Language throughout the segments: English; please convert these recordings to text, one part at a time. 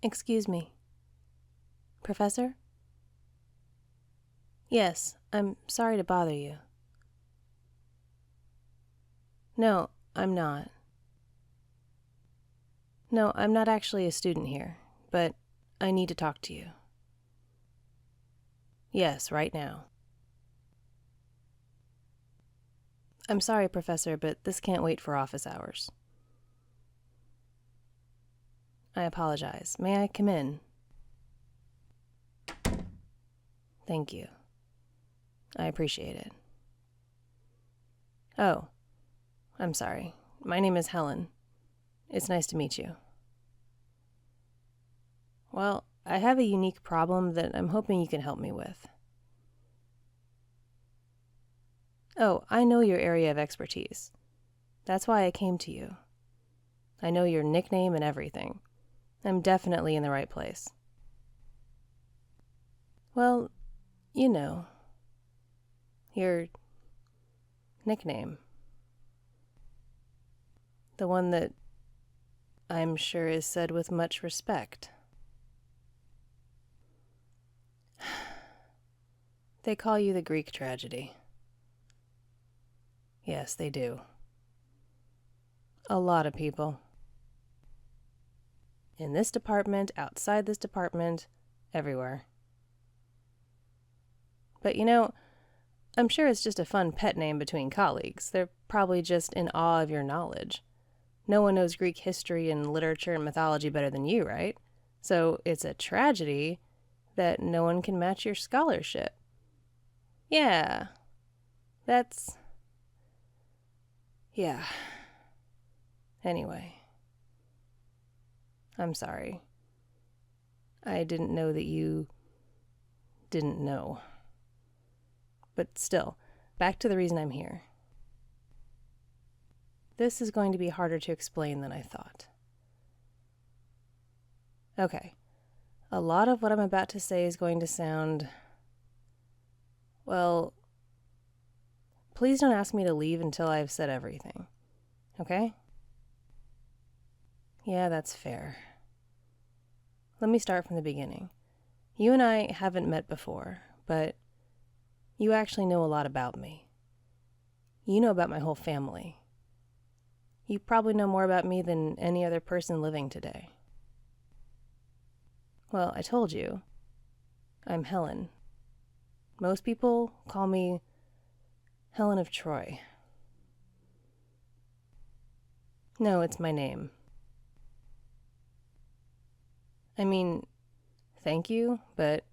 Excuse me. Professor? Yes, I'm sorry to bother you. No, I'm not. No, I'm not actually a student here, but I need to talk to you. Yes, right now. I'm sorry, Professor, but this can't wait for office hours. I apologize. May I come in? Thank you. I appreciate it. Oh, I'm sorry. My name is Helen. It's nice to meet you. Well, I have a unique problem that I'm hoping you can help me with. Oh, I know your area of expertise. That's why I came to you. I know your nickname and everything. I'm definitely in the right place. Well, you know, your nickname. The one that I'm sure is said with much respect. They call you the Greek tragedy. Yes, they do. A lot of people. In this department, outside this department, everywhere. But you know, I'm sure it's just a fun pet name between colleagues. They're probably just in awe of your knowledge. No one knows Greek history and literature and mythology better than you, right? So it's a tragedy that no one can match your scholarship. Yeah. Yeah. Anyway. I'm sorry. I didn't know that you didn't know. But still, back to the reason I'm here. This is going to be harder to explain than I thought. Okay. A lot of what I'm about to say is going to sound... Well, please don't ask me to leave until I've said everything. Okay? Yeah, that's fair. Let me start from the beginning. You and I haven't met before, but you actually know a lot about me. You know about my whole family. You probably know more about me than any other person living today. Well, I told you. I'm Helen. Most people call me Helen of Troy. No, it's my name. I mean, thank you, but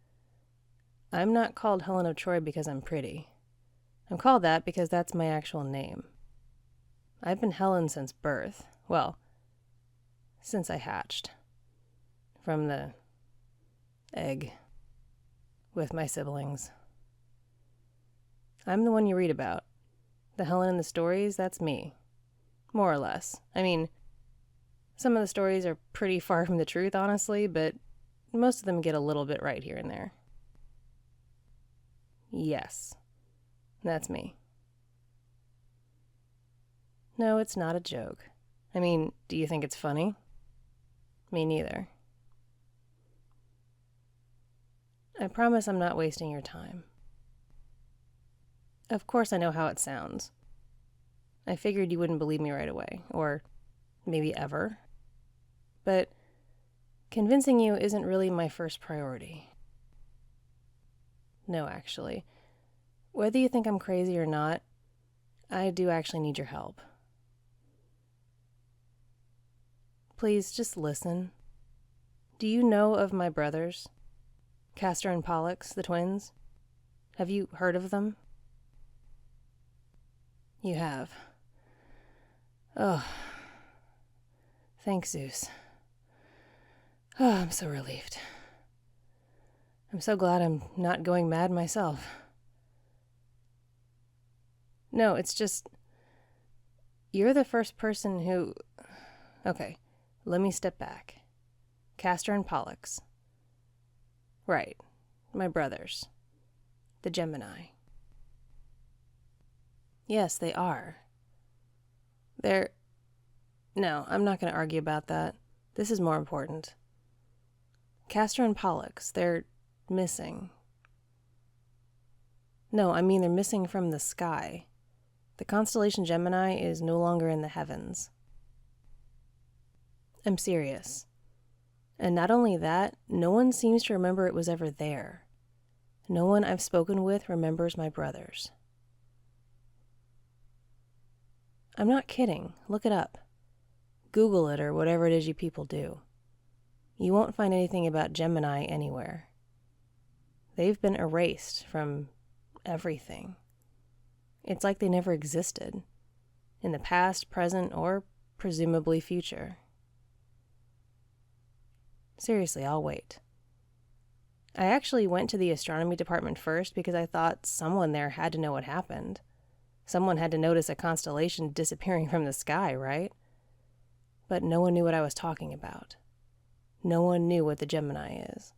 I'm not called Helen of Troy because I'm pretty. I'm called that because that's my actual name. I've been Helen since birth. Well, since I hatched. From the egg. With my siblings. I'm the one you read about. The Helen in the stories, that's me. More or less. I mean, some of the stories are pretty far from the truth, honestly, but most of them get a little bit right here and there. Yes, that's me. No, it's not a joke. I mean, do you think it's funny? Me neither. I promise I'm not wasting your time. Of course I know how it sounds. I figured you wouldn't believe me right away, or maybe ever. But convincing you isn't really my first priority. No, actually. Whether you think I'm crazy or not, I do actually need your help. Please, just listen. Do you know of my brothers? Castor and Pollux, the twins? Have you heard of them? You have. Oh. Thanks, Zeus. Oh, I'm so relieved. I'm so glad I'm not going mad myself. No, it's just... You're the first person who... Okay, let me step back. Castor and Pollux. Right, my brothers. The Gemini. Yes, they are. They're... No, I'm not going to argue about that. This is more important. Castor and Pollux, they're missing. No, I mean they're missing from the sky. The constellation Gemini is no longer in the heavens. I'm serious. And not only that, no one seems to remember it was ever there. No one I've spoken with remembers my brothers. I'm not kidding. Look it up. Google it or whatever it is you people do. You won't find anything about Gemini anywhere. They've been erased from everything. It's like they never existed, in the past, present, or presumably future. Seriously, I'll wait. I actually went to the astronomy department first because I thought someone there had to know what happened. Someone had to notice a constellation disappearing from the sky, right? But no one knew what I was talking about. No one knew what the Gemini is.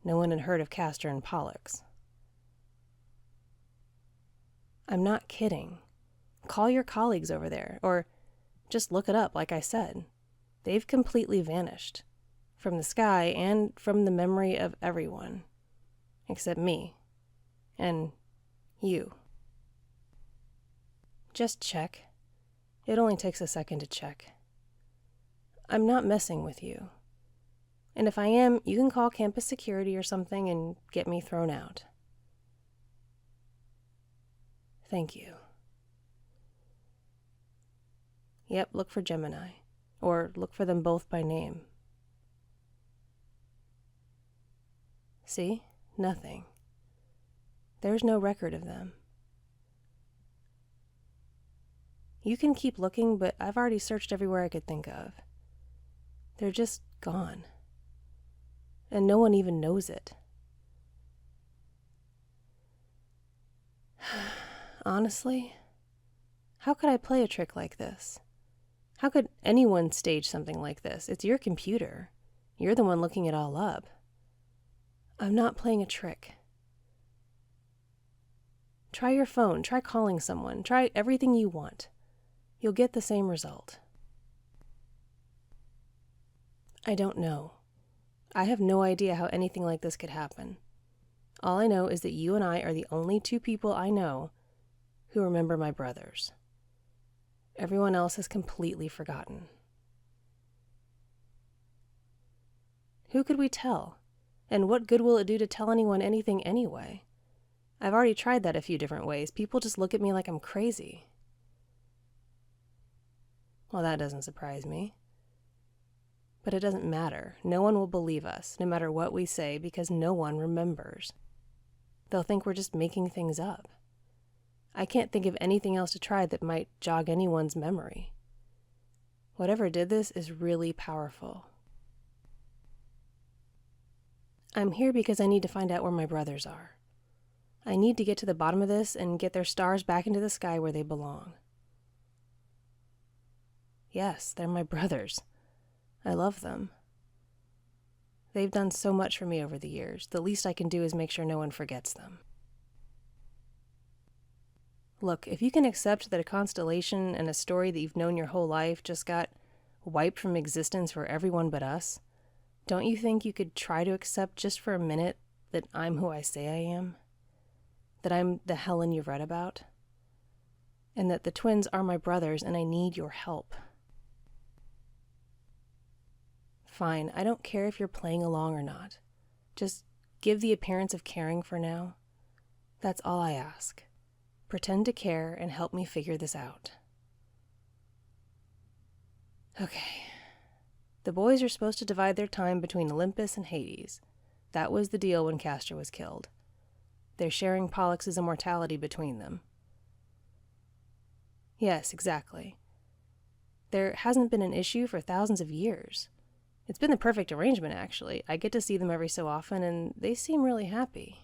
No one had heard of Castor and Pollux. I'm not kidding. Call your colleagues over there, or just look it up, like I said. They've completely vanished. From the sky and from the memory of everyone. Except me. And you. Just check. It only takes a second to check. I'm not messing with you. And if I am, you can call campus security or something and get me thrown out. Thank you. Yep, look for Gemini. Or look for them both by name. See? Nothing. There's no record of them. You can keep looking, but I've already searched everywhere I could think of. They're just gone. And no one even knows it. Honestly, how could I play a trick like this? How could anyone stage something like this? It's your computer. You're the one looking it all up. I'm not playing a trick. Try your phone. Try calling someone. Try everything you want. You'll get the same result. I don't know. I have no idea how anything like this could happen. All I know is that you and I are the only two people I know who remember my brothers. Everyone else has completely forgotten. Who could we tell? And what good will it do to tell anyone anything anyway? I've already tried that a few different ways. People just look at me like I'm crazy. Well, that doesn't surprise me. But it doesn't matter. No one will believe us, no matter what we say, because no one remembers. They'll think we're just making things up. I can't think of anything else to try that might jog anyone's memory. Whatever did this is really powerful. I'm here because I need to find out where my brothers are. I need to get to the bottom of this and get their stars back into the sky where they belong. Yes, they're my brothers. I love them. They've done so much for me over the years. The least I can do is make sure no one forgets them. Look, if you can accept that a constellation and a story that you've known your whole life just got wiped from existence for everyone but us, don't you think you could try to accept just for a minute that I'm who I say I am? That I'm the Helen you've read about? And that the twins are my brothers and I need your help? Fine, I don't care if you're playing along or not. Just give the appearance of caring for now. That's all I ask. Pretend to care and help me figure this out. Okay. The boys are supposed to divide their time between Olympus and Hades. That was the deal when Castor was killed. They're sharing Pollux's immortality between them. Yes, exactly. There hasn't been an issue for thousands of years. It's been the perfect arrangement, actually. I get to see them every so often, and they seem really happy.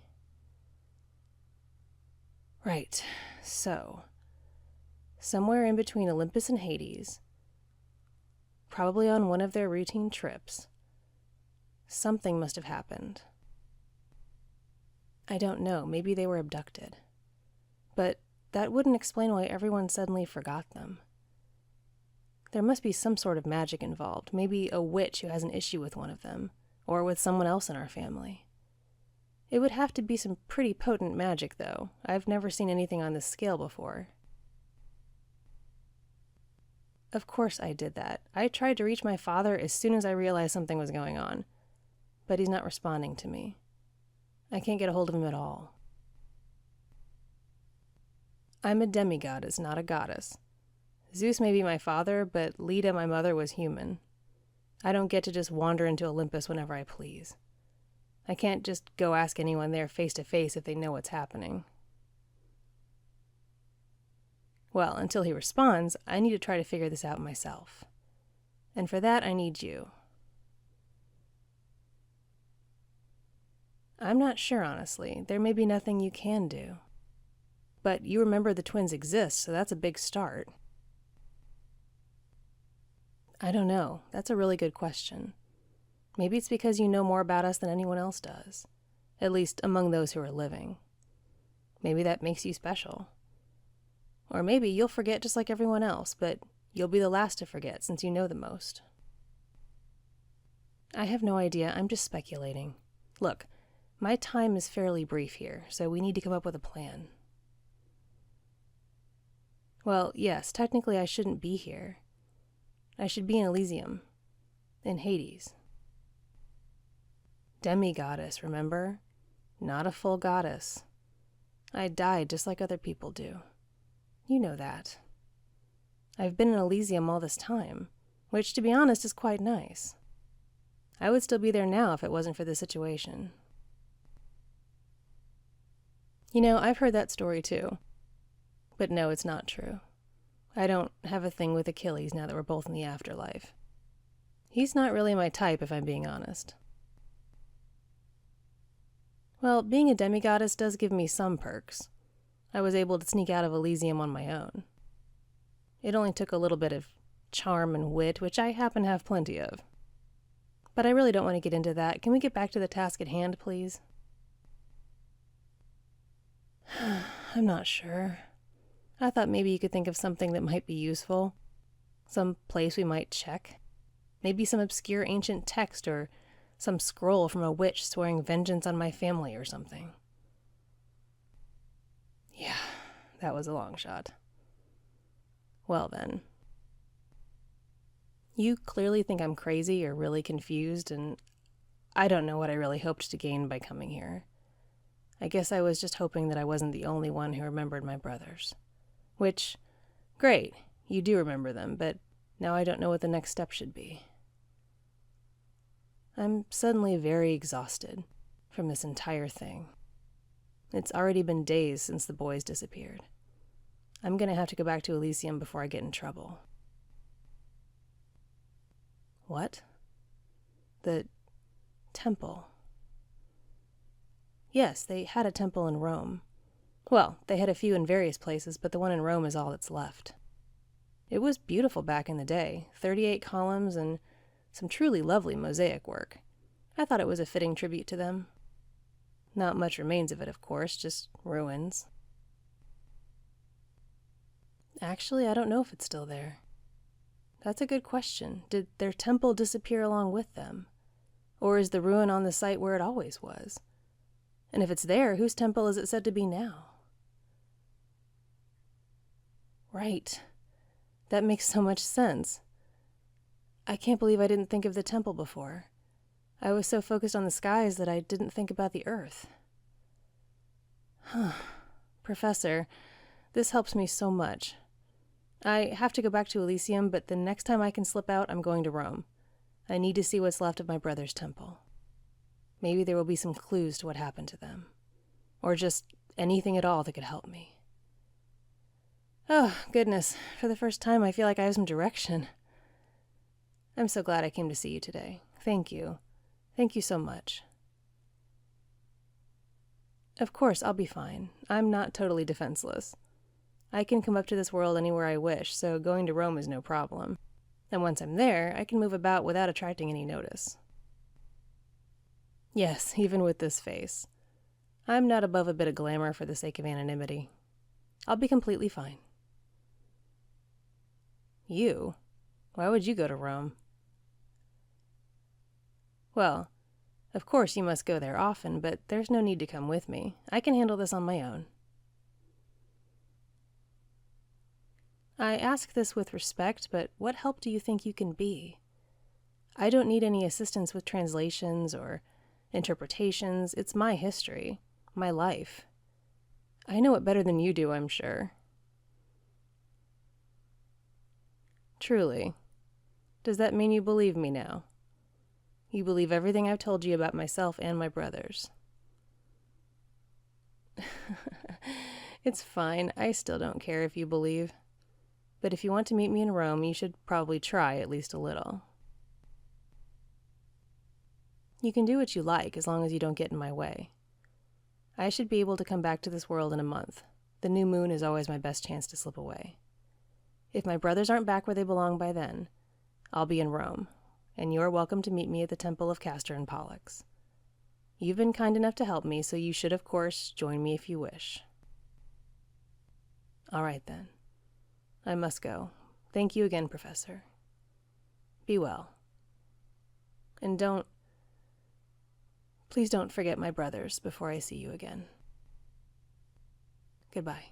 Right, so, somewhere in between Olympus and Hades, probably on one of their routine trips, something must have happened. I don't know, maybe they were abducted. But that wouldn't explain why everyone suddenly forgot them. There must be some sort of magic involved, maybe a witch who has an issue with one of them, or with someone else in our family. It would have to be some pretty potent magic, though. I've never seen anything on this scale before. Of course I did that. I tried to reach my father as soon as I realized something was going on, but he's not responding to me. I can't get a hold of him at all. I'm a demigoddess, not a goddess. Zeus may be my father, but Leda, my mother, was human. I don't get to just wander into Olympus whenever I please. I can't just go ask anyone there face to face if they know what's happening. Well, until he responds, I need to try to figure this out myself. And for that, I need you. I'm not sure, honestly. There may be nothing you can do. But you remember the twins exist, so that's a big start. I don't know. That's a really good question. Maybe it's because you know more about us than anyone else does. At least among those who are living. Maybe that makes you special. Or maybe you'll forget just like everyone else, but you'll be the last to forget since you know the most. I have no idea. I'm just speculating. Look, my time is fairly brief here, so we need to come up with a plan. Well, yes, technically I shouldn't be here. I should be in Elysium, in Hades. Demigoddess, remember? Not a full goddess. I died just like other people do. You know that. I've been in Elysium all this time, which, to be honest, is quite nice. I would still be there now if it wasn't for the situation. You know, I've heard that story too. But no, it's not true. I don't have a thing with Achilles now that we're both in the afterlife. He's not really my type, if I'm being honest. Well, being a demigoddess does give me some perks. I was able to sneak out of Elysium on my own. It only took a little bit of charm and wit, which I happen to have plenty of. But I really don't want to get into that. Can we get back to the task at hand, please? I'm not sure. I thought maybe you could think of something that might be useful. Some place we might check. Maybe some obscure ancient text or some scroll from a witch swearing vengeance on my family or something. Yeah, that was a long shot. Well then. You clearly think I'm crazy or really confused, and I don't know what I really hoped to gain by coming here. I guess I was just hoping that I wasn't the only one who remembered my brothers. Which, great, you do remember them, but now I don't know what the next step should be. I'm suddenly very exhausted from this entire thing. It's already been days since the boys disappeared. I'm gonna have to go back to Elysium before I get in trouble. What? The temple. Yes, they had a temple in Rome. Well, they had a few in various places, but the one in Rome is all that's left. It was beautiful back in the day, 38 columns and some truly lovely mosaic work. I thought it was a fitting tribute to them. Not much remains of it, of course, just ruins. Actually, I don't know if it's still there. That's a good question. Did their temple disappear along with them? Or is the ruin on the site where it always was? And if it's there, whose temple is it said to be now? Right. That makes so much sense. I can't believe I didn't think of the temple before. I was so focused on the skies that I didn't think about the earth. Professor, this helps me so much. I have to go back to Elysium, but the next time I can slip out, I'm going to Rome. I need to see what's left of my brother's temple. Maybe there will be some clues to what happened to them. Or just anything at all that could help me. Oh, goodness. For the first time, I feel like I have some direction. I'm so glad I came to see you today. Thank you. Thank you so much. Of course, I'll be fine. I'm not totally defenseless. I can come up to this world anywhere I wish, so going to Rome is no problem. And once I'm there, I can move about without attracting any notice. Yes, even with this face. I'm not above a bit of glamour for the sake of anonymity. I'll be completely fine. You? Why would you go to Rome? Well, Of course, you must go there often, but there's no need to come with me. I can handle this on my own. I ask this with respect, but what help do you think you can be? I don't need any assistance with translations or interpretations. It's my history, my life. I know it better than you do, I'm sure. Truly. Does that mean you believe me now? You believe everything I've told you about myself and my brothers? It's fine. I still don't care if you believe. But if you want to meet me in Rome, you should probably try at least a little. You can do what you like as long as you don't get in my way. I should be able to come back to this world in a month. The new moon is always my best chance to slip away. If my brothers aren't back where they belong by then, I'll be in Rome, and you're welcome to meet me at the Temple of Castor and Pollux. You've been kind enough to help me, so you should, of course, join me if you wish. All right, then. I must go. Thank you again, Professor. Be well. And please don't forget my brothers before I see you again. Goodbye.